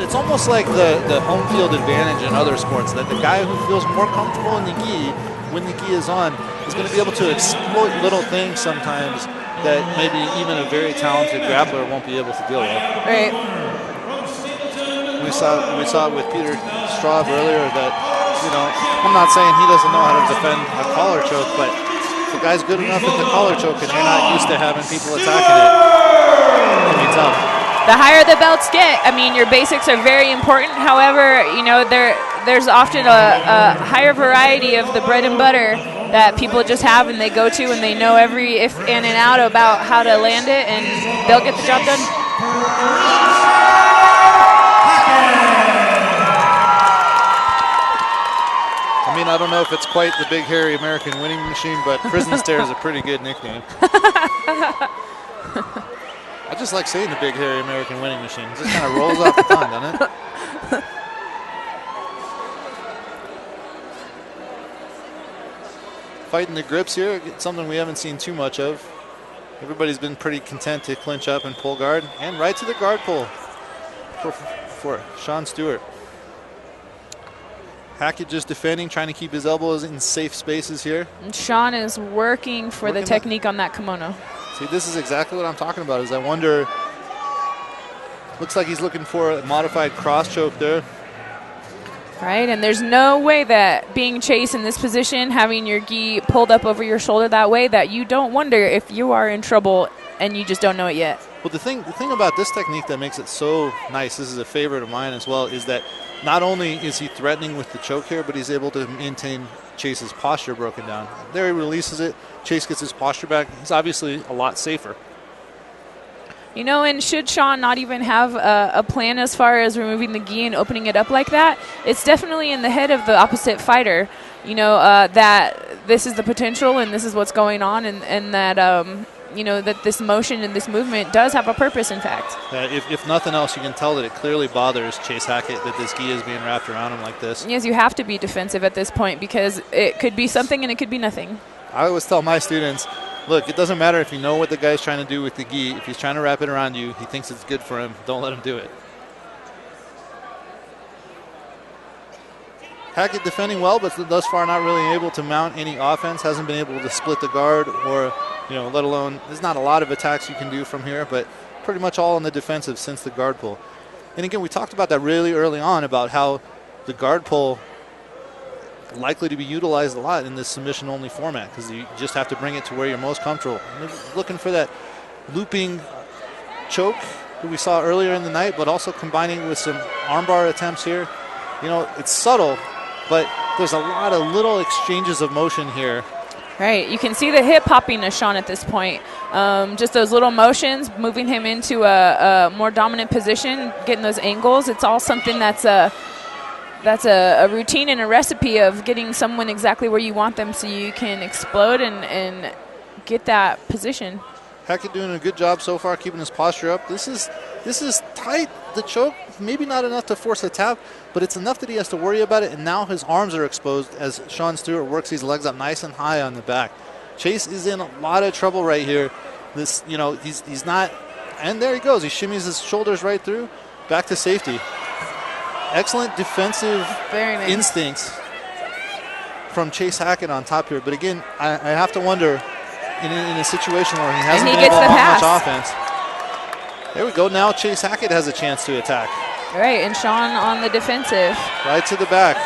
it's almost like the home field advantage in other sports, that the guy who feels more comfortable in the gi when the gi is on is going to be able to exploit little things sometimes that maybe even a very talented grappler won't be able to deal with. Right. We saw it with Peter Straub earlier that, you know, I'm not saying he doesn't know how to defend a collar choke, but if the guy's good enough at the collar choke and you're not used to having people attacking it, it can be tough. The higher the belts get, I mean, your basics are very important. However, you know, there's often a higher variety of the bread and butter that people just have and they go to, and they know every if in and out about how to land it, and they'll get the job done. I mean, I don't know if it's quite the big, hairy American winning machine, but Prison Stare is a pretty good nickname. I just like saying the big, hairy American winning machine. It just kind of rolls off the tongue, doesn't it? Fighting the grips here, something we haven't seen too much of. Everybody's been pretty content to clinch up and pull guard, and right to the guard pull for Sean Stewart. Hackett just defending, trying to keep his elbows in safe spaces here. And Sean is working for the technique on that kimono. See, this is exactly what I'm talking about, is I wonder, looks like he's looking for a modified cross choke there. Right, and there's no way that being Chase in this position, having your gi pulled up over your shoulder that way, that you don't wonder if you are in trouble and you just don't know it yet. Well, the thing about this technique that makes it so nice, this is a favorite of mine as well, is that not only is he threatening with the choke here, but he's able to maintain Chase's posture broken down. There he releases it. Chase gets his posture back. He's obviously a lot safer. You know, and should Sean not even have a plan as far as removing the gi and opening it up like that, it's definitely in the head of the opposite fighter, you know, that this is the potential and this is what's going on, and that, you know, that this motion and this movement does have a purpose, in fact. If nothing else, you can tell that it clearly bothers Chase Hackett that this gi is being wrapped around him like this. Yes, you have to be defensive at this point because it could be something and it could be nothing. I always tell my students, look, it doesn't matter if you know what the guy's trying to do with the gi. If he's trying to wrap it around you, he thinks it's good for him, don't let him do it. Hackett defending well, but thus far not really able to mount any offense. Hasn't been able to split the guard or, you know, let alone, there's not a lot of attacks you can do from here, but pretty much all on the defensive since the guard pull. And again, we talked about that really early on about how the guard pull likely to be utilized a lot in this submission-only format because you just have to bring it to where you're most comfortable. And looking for that looping choke that we saw earlier in the night, but also combining with some armbar attempts here. You know, it's subtle, but there's a lot of little exchanges of motion here. Right, you can see the hip popping to Sean at this point. Just those little motions, moving him into a more dominant position, getting those angles. It's all something that's a routine and a recipe of getting someone exactly where you want them so you can explode and get that position. Hackett doing a good job so far keeping his posture up. This is tight, the choke. Maybe not enough to force a tap, but it's enough that he has to worry about it, and now his arms are exposed as Sean Stewart works these legs up nice and high on the back. Chase is in a lot of trouble right here. This, you know, he's not, and there he goes. He shimmies his shoulders right through, back to safety. Excellent defensive instincts from Chase Hackett on top here. But again, I have to wonder, in a situation where he hasn't been able to have much offense. There we go. Now Chase Hackett has a chance to attack. Right, and Sean on the defensive. Right to the back.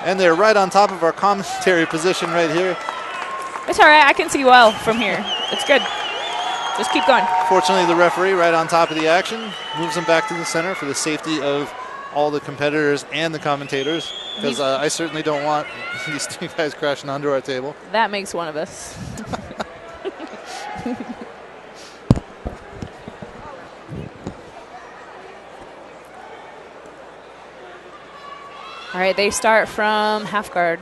And they're right on top of our commentary position right here. It's all right. I can see well from here. It's good. Just keep going. Fortunately, the referee right on top of the action moves him back to the center for the safety of all the competitors and the commentators, because I certainly don't want these two guys crashing onto our table. That makes one of us. All right, they start from half guard.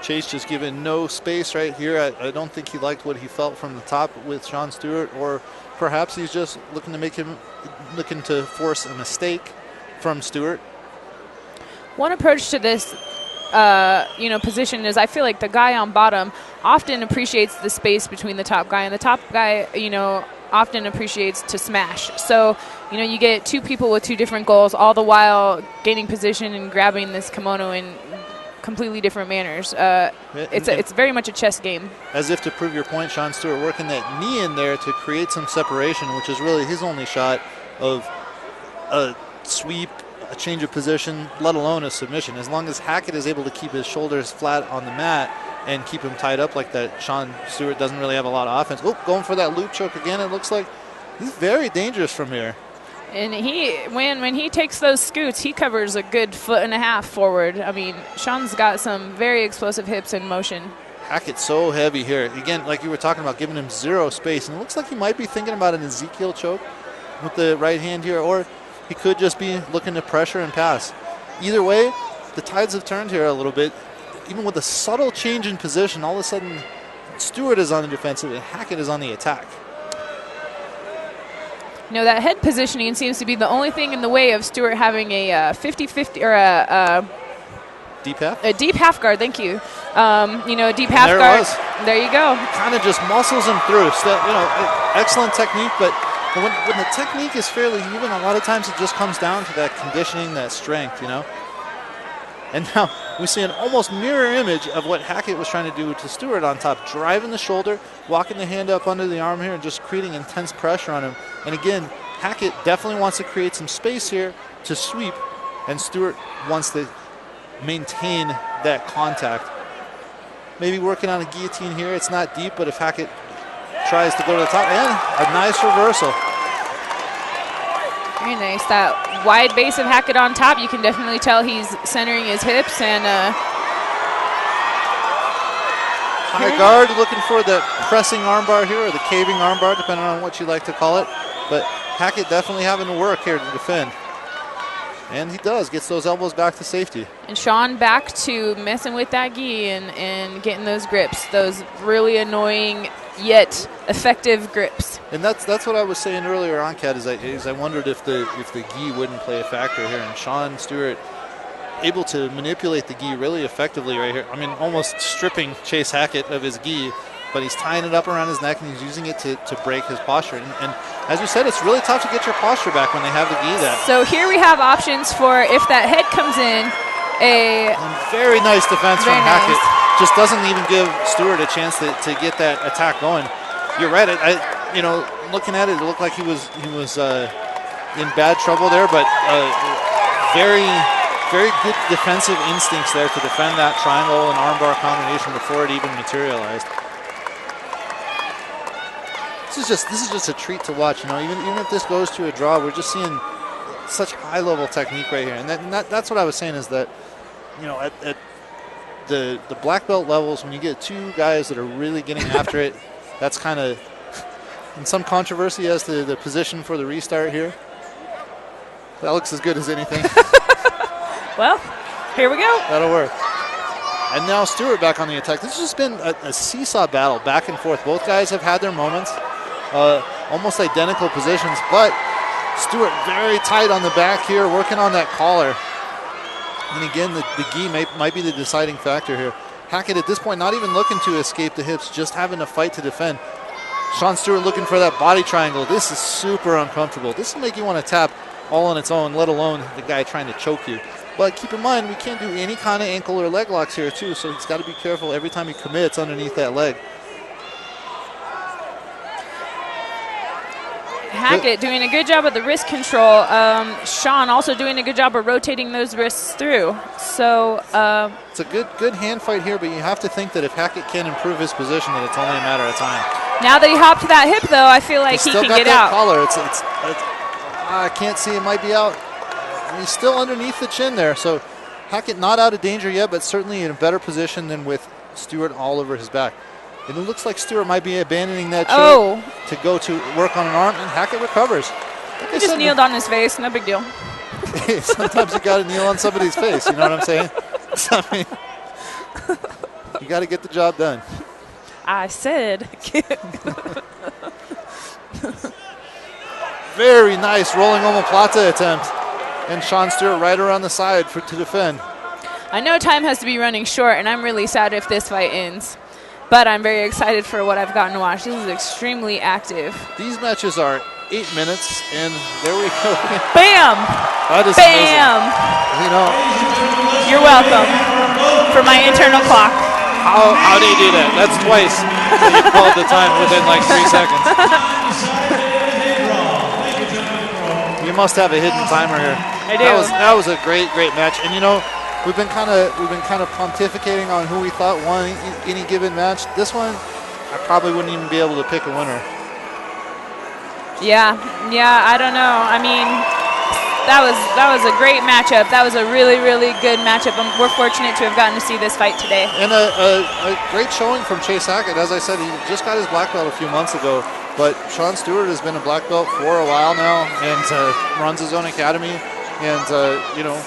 Chase just given no space right here. I don't think he liked what he felt from the top with Sean Stewart, or perhaps he's just looking to force a mistake from Stewart. One approach to this, position is I feel like the guy on bottom often appreciates the space between the top guy, and the top guy, often appreciates to smash. So, you get two people with two different goals, all the while gaining position and grabbing this kimono in completely different manners. It's very much a chess game. As if to prove your point, Sean Stewart working that knee in there to create some separation, which is really his only shot of a sweep, a change of position, let alone a submission. As long as Hackett is able to keep his shoulders flat on the mat and keep him tied up like that, Sean Stewart doesn't really have a lot of offense. Oh, going for that loop choke again. It looks like he's very dangerous from here. And when he takes those scoots, he covers a good 1.5 foot forward. I mean, Sean's got some very explosive hips in motion. Hackett's so heavy here. Again, like you were talking about, giving him zero space. And it looks like he might be thinking about an Ezekiel choke with the right hand here, or he could just be looking to pressure and pass. Either way, the tides have turned here a little bit. Even with a subtle change in position, all of a sudden Stewart is on the defensive and Hackett is on the attack. That head positioning seems to be the only thing in the way of Stewart having a 50-50 or a deep half? A deep half guard, thank you. A deep half guard. There you go. Kind of just muscles him through. So, excellent technique, but when the technique is fairly even, a lot of times it just comes down to that conditioning, that strength, And now we see an almost mirror image of what Hackett was trying to do to Stewart on top, driving the shoulder, walking the hand up under the arm here, and just creating intense pressure on him. And again, Hackett definitely wants to create some space here to sweep, and Stewart wants to maintain that contact. Maybe working on a guillotine here. It's not deep, but if Hackett tries to go to the top, and a nice reversal. Very nice. That wide base of Hackett on top, you can definitely tell he's centering his hips. And high guard, looking for the pressing armbar here, or the caving armbar, depending on what you like to call it. But Hackett definitely having to work here to defend. And he does, gets those elbows back to safety. And Sean back to messing with that gi and getting those grips, those really annoying yet effective grips. And that's what I was saying earlier on, Kat, is I wondered if the gi wouldn't play a factor here. And Sean Stewart able to manipulate the gi really effectively right here. I mean, almost stripping Chase Hackett of his gi, but he's tying it up around his neck and he's using it to break his posture. And as you said, it's really tough to get your posture back when they have the gi that. So here we have options for if that head comes in, and very nice defense from Hackett. Just doesn't even give Stewart a chance to get that attack going. You're right. Looking at it, it looked like he was in bad trouble there, but very, very good defensive instincts there to defend that triangle and armbar combination before it even materialized. This is just a treat to watch. Even if this goes to a draw, we're just seeing such high-level technique right here, and that's what I was saying is that, at the black belt levels, when you get two guys that are really getting after it, that's kind of in some controversy as to the position for the restart here. That looks as good as anything. Well, here we go. That'll work. And now Stewart back on the attack. This has just been a seesaw battle, back and forth. Both guys have had their moments, almost identical positions, but Stewart very tight on the back here, working on that collar. And again, the gi might be the deciding factor here. Hackett at this point not even looking to escape the hips, just having to fight to defend. Sean Stewart looking for that body triangle. This is super uncomfortable. This will make you want to tap all on its own, let alone the guy trying to choke you. But keep in mind, we can't do any kind of ankle or leg locks here too, so he's got to be careful every time he commits underneath that leg. Hackett doing a good job of the wrist control. Sean also doing a good job of rotating those wrists through. So it's a good hand fight here, but you have to think that if Hackett can improve his position, that it's only a matter of time. Now that he hopped to that hip, though, I feel like he can get out. Collar. I can't see, it might be out. He's still underneath the chin there, so Hackett not out of danger yet, but certainly in a better position than with Stewart all over his back. And it looks like Stewart might be abandoning that choke to go to work on an arm, and Hackett recovers. He just kneeled on his face, no big deal. Sometimes you got to kneel on somebody's face, you know what I'm saying? I mean, you got to get the job done. I said. Very nice rolling omoplata attempt. And Sean Stewart right around the side to defend. I know time has to be running short, and I'm really sad if this fight ends. but I'm very excited for what I've gotten to watch. This is extremely active. These matches are 8 minutes, and there we go. Bam! That is Bam! amazing. You know, you're welcome for my internal clock. How do you do that? That's twice that you called the time within like 3 seconds. You must have a hidden timer here. I do. That was a great match, and you know, we've been kind of pontificating on who we thought won any given match. This one, I probably wouldn't even be able to pick a winner. Yeah, I don't know. I mean, that was a great matchup. That was a really good matchup. We're fortunate to have gotten to see this fight today. And a great showing from Chase Hackett. As I said, he just got his black belt a few months ago, but Sean Stewart has been a black belt for a while now and runs his own academy. And you know,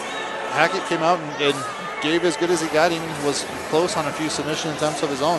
Hackett came out and gave as good as he got. He was close on a few submission attempts of his own.